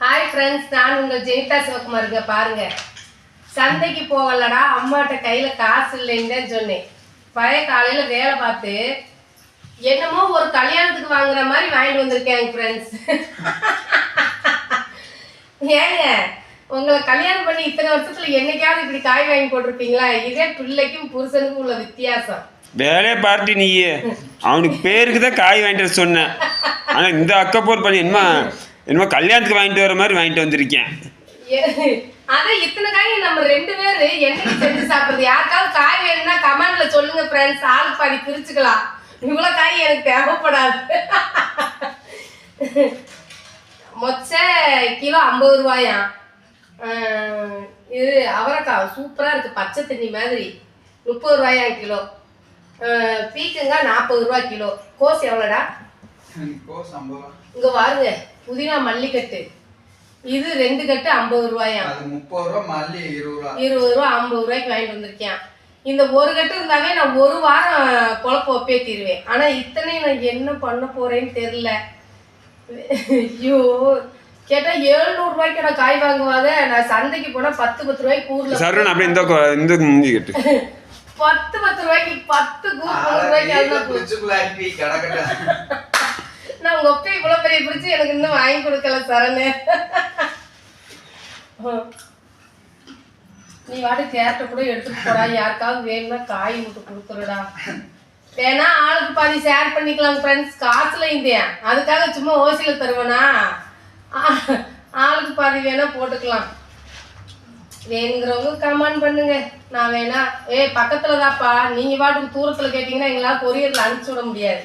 Hi friends, நான் உங்கள் ஜெனிதா சிவகுமாருங்க. பாருங்க, சந்தைக்கு போகலடா, அம்மாட்ட கையில் காசு இல்லைன்னு சொன்னேன். பழைய காலையில் வேலை பார்த்து என்னமோ ஒரு கல்யாணத்துக்கு வாங்குற மாதிரி வாங்கிட்டு வந்திருக்கேன் ஃப்ரெண்ட்ஸ். ஏங்க, உங்களை கல்யாணம் பண்ணி இத்தனை வருஷத்துல என்னைக்காவது இப்படி காய் வாங்கி போட்டிருப்பீங்களா? இதே பிள்ளைக்கும் புருஷனுக்கும் உள்ள வித்தியாசம். வேலையை பார்ட்டி நீயே அவனுக்கு பேருக்கு தான் காய் வாங்கிட்டு சொன்னேன். ஆனால் இந்த அக்கப்போர் பண்ணி என்னமோ கல்யாணத்துக்கு வாங்கிட்டு வர மாதிரி வாங்கிட்டு வந்திருக்கேன். அதான் இத்தனை காய் நம்ம 2 பேரு என்னைக்கு செஞ்சு சாப்பிடுறது? யாருக்காவது காய் வேணும்னா கமெண்ட்ல சொல்லுங்க ஃப்ரெண்ட்ஸ். ஆளுக்கு பாதி பிரிச்சுக்கலாம். இவ்வளோ காய் எனக்கு தேவைப்படாது. மொச்சை கிலோ 50 ரூபாயா. இது அவரைக்காய் சூப்பராக இருக்குது, பச்சை தண்ணி மாதிரி, 30 ரூபாயா கிலோ. பீக்கங்காய் 40 ரூபா கிலோ. கோஸ் எவ்வளோடா? இங்கே பாருங்க, புதினா மல்லிக்கட்டு இது 2 கட்டு 50 ரூபாயா. 30 ரூபா, மல்லி 20 ரூபா. 20 ரூபா 50 ரூபாய்க்கு வாங்கிட்டு வந்திருக்கேன். இந்த ஒரு கட்டு இருந்தாவே நான் ஒரு வாரம் குழப்ப ஒப்பே தீருவேன். ஆனால் இத்தனை நான் என்ன பண்ண போறேன்னு தெரியல. ஐயோ, கேட்டால் 700 ரூபாய்க்கு நான் காய் வாங்குவாங்க. நான் சந்தைக்கு போனால் 10 ரூபாய்க்கு ஊர்ல சரண் அப்படி இந்த மூஞ்சி கட்டு 10 ரூபாய்க்கு 10 ரூபாய்க்கு நான் உங்க ஒப்பை இவ்வளவு பெரிய பிடிச்சி எனக்கு இன்னும் வாங்கி கொடுக்கல சரணு. நீ வாட்டி கேரட்டை கூட எடுத்துட்டு போடா, யாருக்காவது வேணும்னா காய் மட்டும் கொடுத்துருடா. வேணா ஆளுக்கு பாதி ஷேர் பண்ணிக்கலாம் ஃப்ரெண்ட்ஸ். காசுல இந்தியா அதுக்காக சும்மா ஓசியில தருவேனா? ஆளுக்கு பாதி வேணா போட்டுக்கலாம். வேணுங்கிறவங்க கமெண்ட் பண்ணுங்க. நான் வேணா பக்கத்துல தான்ப்பா, நீங்க வாட்டுக்கு தூரத்துல கேட்டீங்கன்னா எங்களால் கொரியர்ல அனுப்பிச்சு விட முடியாது.